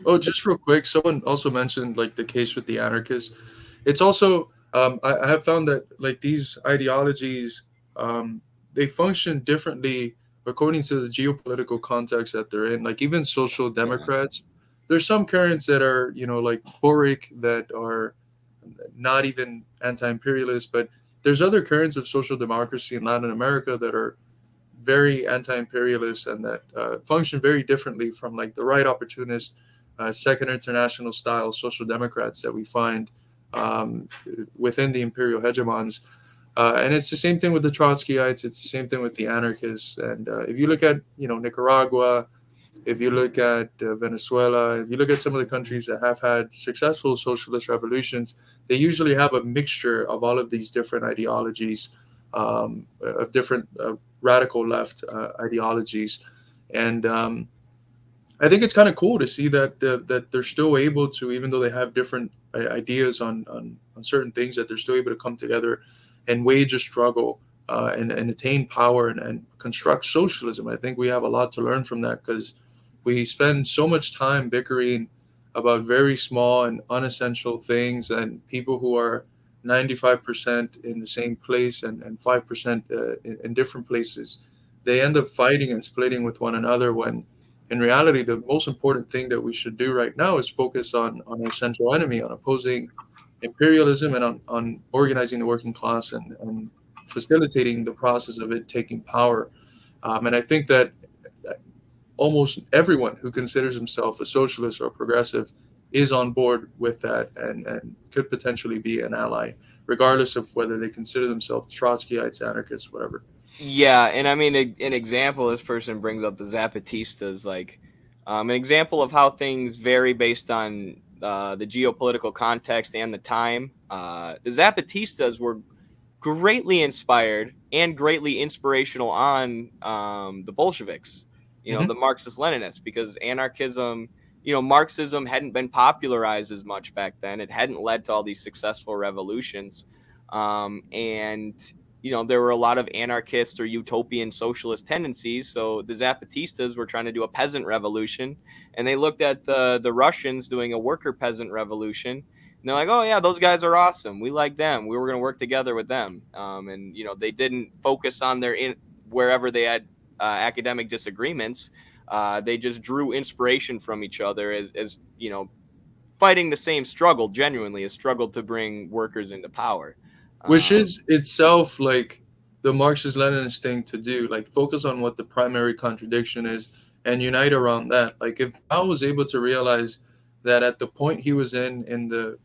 Oh, just real quick, someone also mentioned like the case with the anarchists. It's also I have found that like these ideologies um, they function differently according to the geopolitical context that they're in. Like even social Yeah. democrats, there's some currents that are like Boric that are not even anti-imperialist, but there's other currents of social democracy in Latin America that are very anti-imperialist and that function very differently from like the right opportunist second international style social democrats that we find um, within the imperial hegemons. And it's the same thing with the Trotskyites. It's the same thing with the anarchists. And if you look at Nicaragua, if you look at Venezuela, if you look at some of the countries that have had successful socialist revolutions, they usually have a mixture of all of these different ideologies, of different radical left ideologies. And I think it's kind of cool to see that they're still able to, even though they have different ideas on certain things, that they're still able to come together and wage a struggle and attain power and construct socialism. I think we have a lot to learn from that because we spend so much time bickering about very small and unessential things, and people who are 95% in the same place and 5% in different places, they end up fighting and splitting with one another when in reality, the most important thing that we should do right now is focus on our central enemy, on opposing imperialism and on organizing the working class and facilitating the process of it taking power. And I think that almost everyone who considers himself a socialist or a progressive is on board with that and could potentially be an ally, regardless of whether they consider themselves Trotskyites, anarchists, whatever. Yeah, and I mean, an example this person brings up the Zapatistas, like an example of how things vary based on the geopolitical context and the time. The Zapatistas were greatly inspired and greatly inspirational on the Bolsheviks, Hmm. the Marxist Leninists, because anarchism, Marxism hadn't been popularized as much back then. It hadn't led to all these successful revolutions. And there were a lot of anarchist or utopian socialist tendencies. So the Zapatistas were trying to do a peasant revolution, and they looked at the Russians doing a worker peasant revolution, and they're like, "Oh yeah, those guys are awesome. We like them. We were going to work together with them." And they didn't focus on wherever they had academic disagreements. They just drew inspiration from each other as fighting the same struggle. Genuinely, a struggle to bring workers into power. Which Um, is itself like the Marxist Leninist thing to do, like focus on what the primary contradiction is and unite around that. Like if Mao was able to realize that at the point he was in the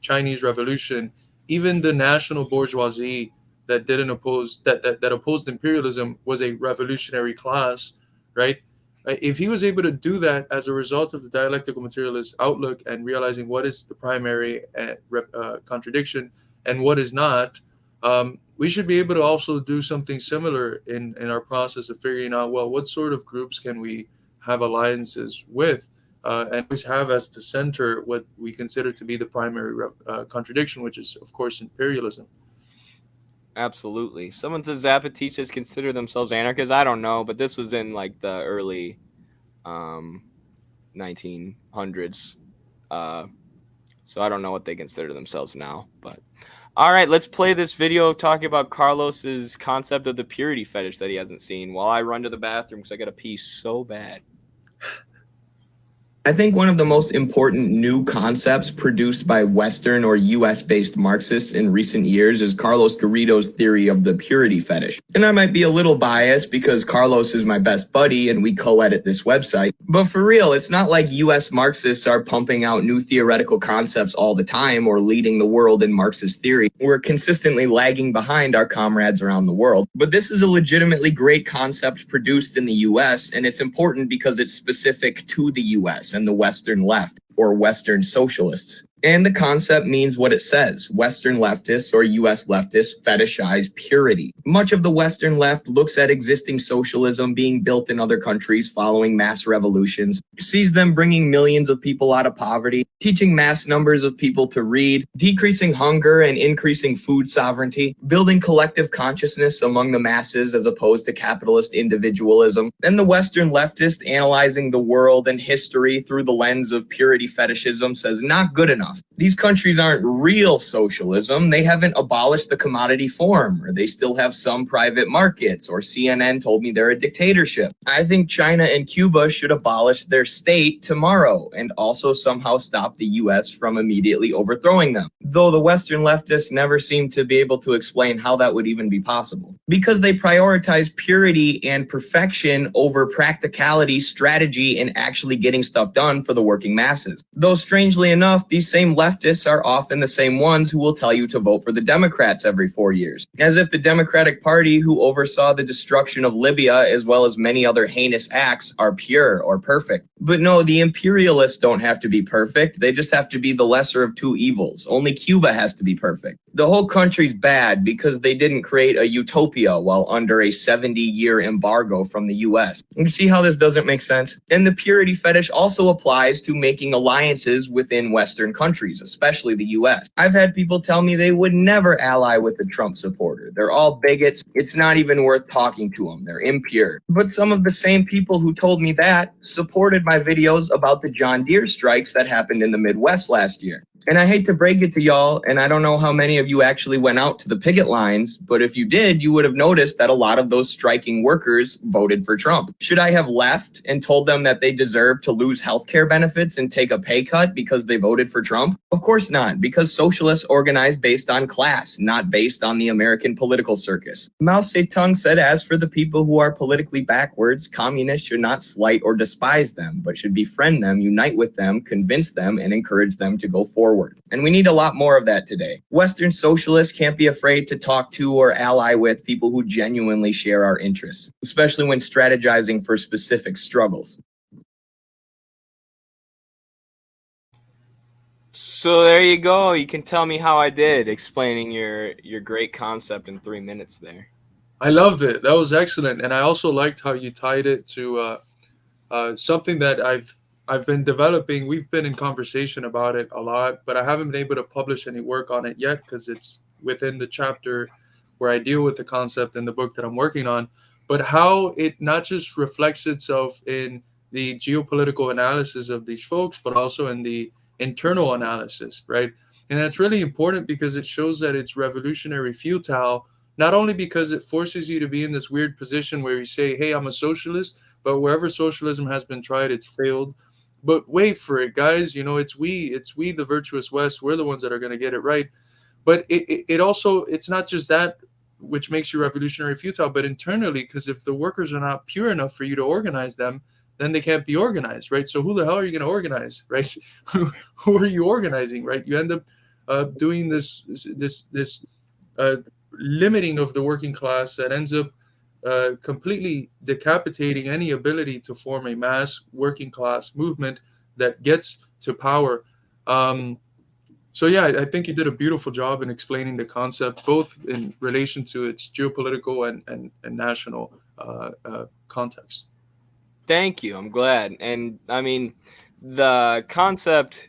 Chinese Revolution, even the national bourgeoisie that didn't oppose that opposed imperialism was a revolutionary class, right? If he was able to do that as a result of the dialectical materialist outlook and realizing what is the primary contradiction and what is not, we should be able to also do something similar in our process of figuring out, well, what sort of groups can we have alliances with, and always have as the center what we consider to be the primary contradiction, which is, of course, imperialism. Absolutely. Some of the Zapatistas consider themselves anarchists. I don't know, but this was in like the early um, 1900s. Uh, so I don't know what they consider themselves now. But all right, let's play this video talking about Carlos's concept of the purity fetish that he hasn't seen while I run to the bathroom because I got to pee so bad. I think one of the most important new concepts produced by Western or US based Marxists in recent years is Carlos Garrido's theory of the purity fetish. And I might be a little biased because Carlos is my best buddy and we co edit this website. But for real, it's not like US Marxists are pumping out new theoretical concepts all the time or leading the world in Marxist theory. We're consistently lagging behind our comrades around the world. But this is a legitimately great concept produced in the US, and it's important because it's specific to the US and the Western left, or Western socialists. And the concept means what it says. Western leftists or US leftists fetishize purity. Much of the Western left looks at existing socialism being built in other countries following mass revolutions, sees them bringing millions of people out of poverty, teaching mass numbers of people to read, decreasing hunger and increasing food sovereignty, building collective consciousness among the masses as opposed to capitalist individualism. And the Western leftist analyzing the world and history through the lens of purity fetishism says not good enough. These countries aren't real socialism. They haven't abolished the commodity form, or they still have some private markets, or CNN told me they're a dictatorship. I think China and Cuba should abolish their state tomorrow and also somehow stop the US from immediately overthrowing them. Though the Western leftists never seem to be able to explain how that would even be possible. Because they prioritize purity and perfection over practicality, strategy, and actually getting stuff done for the working masses. Though strangely enough, these same leftists are often the same ones who will tell you to vote for the Democrats every 4 years. As if the Democratic Party, who oversaw the destruction of Libya as well as many other heinous acts, are pure or perfect. But no, the imperialists don't have to be perfect. They just have to be the lesser of two evils. Only Cuba has to be perfect. The whole country's bad because they didn't create a utopia while under a 70-year embargo from the US. You see how this doesn't make sense? And the purity fetish also applies to making alliances within Western countries, especially the US. I've had people tell me they would never ally with a Trump supporter. They're all bigots. It's not even worth talking to them. They're impure. But some of the same people who told me that supported my videos about the John Deere strikes that happened in the Midwest last year. And I hate to break it to y'all, and I don't know how many of you actually went out to the picket lines, but if you did, you would have noticed that a lot of those striking workers voted for Trump. Should I have left and told them that they deserve to lose healthcare benefits and take a pay cut because they voted for Trump? Of course not, because socialists organize based on class, not based on the American political circus. Mao Zedong said, as for the people who are politically backwards, communists should not slight or despise them, but should befriend them, unite with them, convince them, and encourage them to go forward. And we need a lot more of that today. Western socialists can't be afraid to talk to or ally with people who genuinely share our interests, especially when strategizing for specific struggles. So there you go. You can tell me how I did explaining your great concept in 3 minutes there. I loved it. That was excellent, and I also liked how you tied it to something that I've been developing. We've been in conversation about it a lot, but I haven't been able to publish any work on it yet because it's within the chapter where I deal with the concept in the book that I'm working on. But how it not just reflects itself in the geopolitical analysis of these folks, but also in the internal analysis, right? And that's really important because it shows that it's revolutionary futile, not only because it forces you to be in this weird position where you say, hey, I'm a socialist, but wherever socialism has been tried, it's failed. But wait for it, guys. It's we, the virtuous West. We're the ones that are going to get it right. But it also, it's not just that which makes you revolutionary futile, but internally, because if the workers are not pure enough for you to organize them, then they can't be organized, right? So who the hell are you going to organize, right? Who are you organizing, right? You end up doing this limiting of the working class that ends up completely decapitating any ability to form a mass working class movement that gets to power. So yeah, I think you did a beautiful job in explaining the concept, both in relation to its geopolitical and national context. Thank you. I'm glad. And I mean, the concept,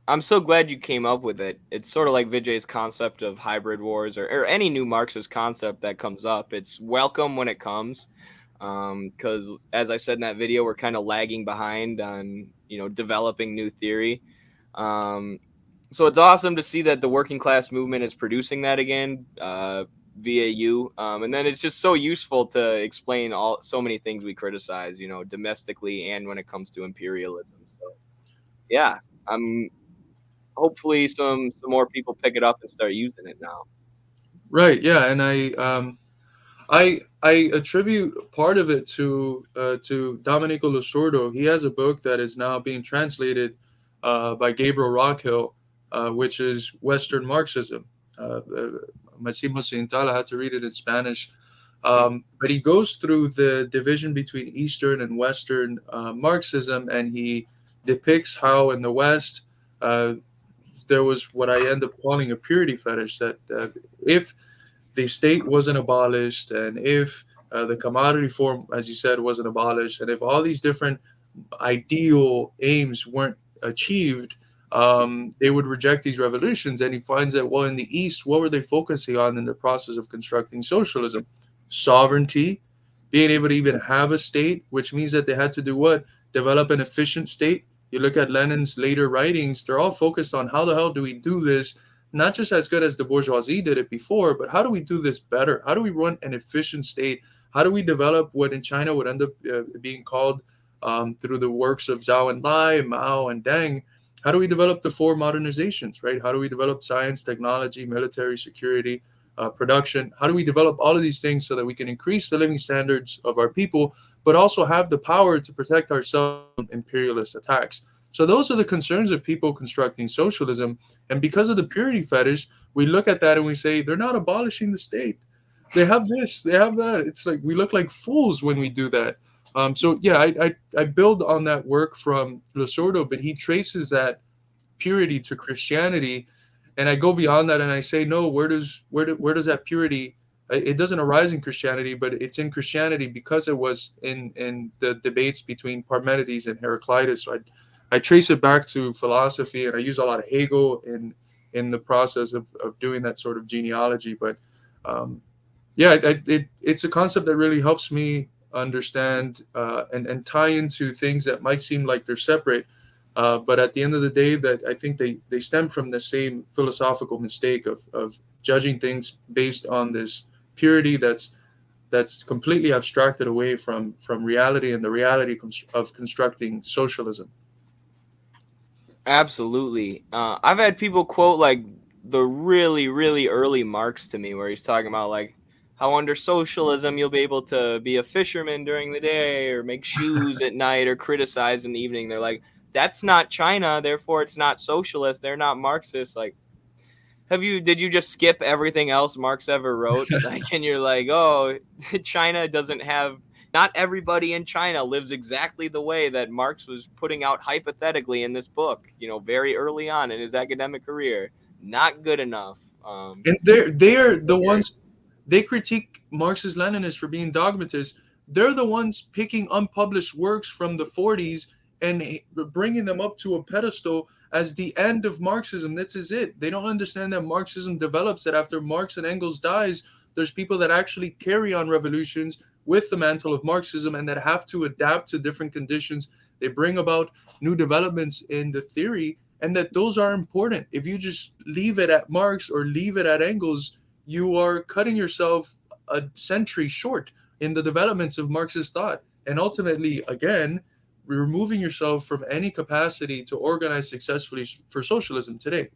I'm so glad you came up with it. It's sort of like Vijay's concept of hybrid wars or any new Marxist concept that comes up. It's welcome when it comes. Because as I said in that video, we're kind of lagging behind on, developing new theory. So it's awesome to see that the working class movement is producing that again via you. And then it's just so useful to explain so many things we criticize, domestically and when it comes to imperialism. So yeah, hopefully some more people pick it up and start using it now. Right. Yeah, and I attribute part of it to Domenico Losordo. He has a book that is now being translated by Gabriel Rockhill, which is Western Marxism. Massimo Occidental, I had to read it in Spanish. But he goes through the division between Eastern and Western Marxism, and he depicts how in the West, there was what I end up calling a purity fetish, that if the state wasn't abolished, and if the commodity form, as you said, wasn't abolished, and if all these different ideal aims weren't achieved, they would reject these revolutions. And he finds that, well, in the East, what were they focusing on in the process of constructing socialism? Sovereignty, being able to even have a state, which means that they had to do what? Develop an efficient state. You look at Lenin's later writings, they're all focused on how the hell do we do this, not just as good as the bourgeoisie did it before, but how do we do this better? How do we run an efficient state? How do we develop what in China would end up being called, through the works of Zhao and Lai, Mao and Deng, how do we develop the four modernizations, right? How do we develop science, technology, military, security, production? How do we develop all of these things so that we can increase the living standards of our people, but also have the power to protect ourselves from imperialist attacks? So those are the concerns of people constructing socialism. And because of the purity fetish, we look at that and we say, they're not abolishing the state. They have this, they have that. It's like we look like fools when we do that. So yeah, I build on that work from Losordo, but he traces that purity to Christianity, and I go beyond that and I say, no, where does that purity? It doesn't arise in Christianity, but it's in Christianity because it was in the debates between Parmenides and Heraclitus. So I trace it back to philosophy, and I use a lot of Hegel in the process of doing that sort of genealogy. But yeah, it's a concept that really helps me understand, and tie into things that might seem like they're separate, but at the end of the day, that I think they stem from the same philosophical mistake of judging things based on this purity that's completely abstracted away from reality and the reality of constructing socialism. Absolutely. I've had people quote like the really, really early Marx to me, where he's talking about like how under socialism you'll be able to be a fisherman during the day or make shoes at night or criticize in the evening. They're like, that's not China, therefore it's not socialist. They're not Marxist. Like, did you just skip everything else Marx ever wrote? Like, and you're like, oh, China doesn't have, not everybody in China lives exactly the way that Marx was putting out hypothetically in this book, very early on in his academic career. Not good enough. And they're the ones, they critique Marxist Leninists for being dogmatists. They're the ones picking unpublished works from the 40s and bringing them up to a pedestal as the end of Marxism. This is it. They don't understand that Marxism develops, that after Marx and Engels dies, there's people that actually carry on revolutions with the mantle of Marxism and that have to adapt to different conditions. They bring about new developments in the theory, and that those are important. If you just leave it at Marx or leave it at Engels, you are cutting yourself a century short in the developments of Marxist thought. And ultimately, again, removing yourself from any capacity to organize successfully for socialism today.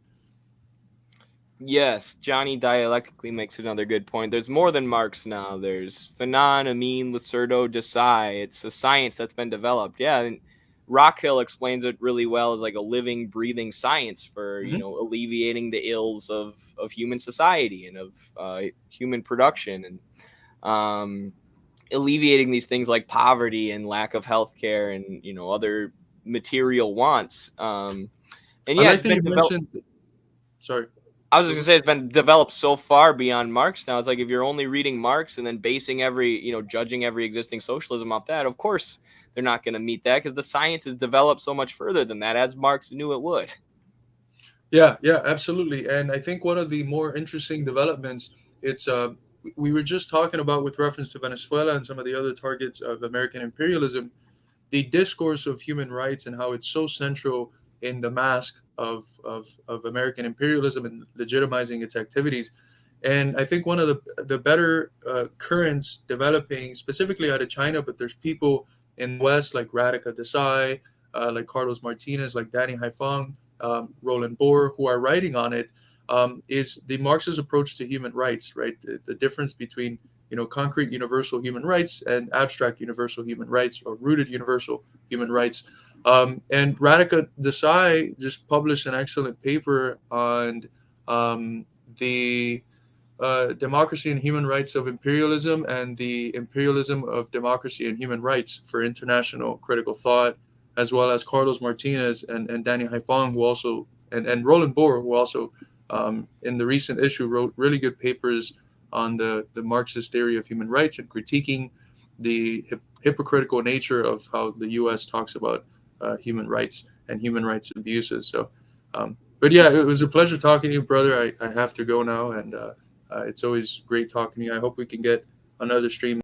Yes, Johnny dialectically makes another good point. There's more than Marx now. There's Fanon, Amin, Lacerdo, Desai. It's a science that's been developed. Yeah, and Rockhill explains it really well as like a living, breathing science for, Mhm. alleviating the ills of human society and of human production, and alleviating these things like poverty and lack of health care and, other material wants. And I yeah, like it's that you been developed. mentioned, sorry. I was just gonna say it's been developed so far beyond Marx now. It's like if you're only reading Marx and then basing judging every existing socialism off that, of course they're not gonna meet that because the science has developed so much further than that, as Marx knew it would. Yeah, yeah, absolutely. And I think one of the more interesting developments, it's we were just talking about with reference to Venezuela and some of the other targets of American imperialism, the discourse of human rights and how it's so central in the mask of American imperialism and legitimizing its activities. And I think one of the better currents developing specifically out of China, but there's people in the West like Radhika Desai, like Carlos Martinez, like Danny Haifang, Roland Bohr, who are writing on it, is the Marxist approach to human rights, right? The difference between concrete universal human rights and abstract universal human rights, or rooted universal human rights. And Radhika Desai just published an excellent paper on the democracy and human rights of imperialism and the imperialism of democracy and human rights for international critical thought, as well as Carlos Martinez and Danny Haifong, who also and Roland Bohr, who also in the recent issue wrote really good papers on the Marxist theory of human rights and critiquing the hypocritical nature of how the U.S. talks about human rights and human rights abuses. So, but yeah, it was a pleasure talking to you, brother. I have to go now, and it's always great talking to you. I hope we can get another stream.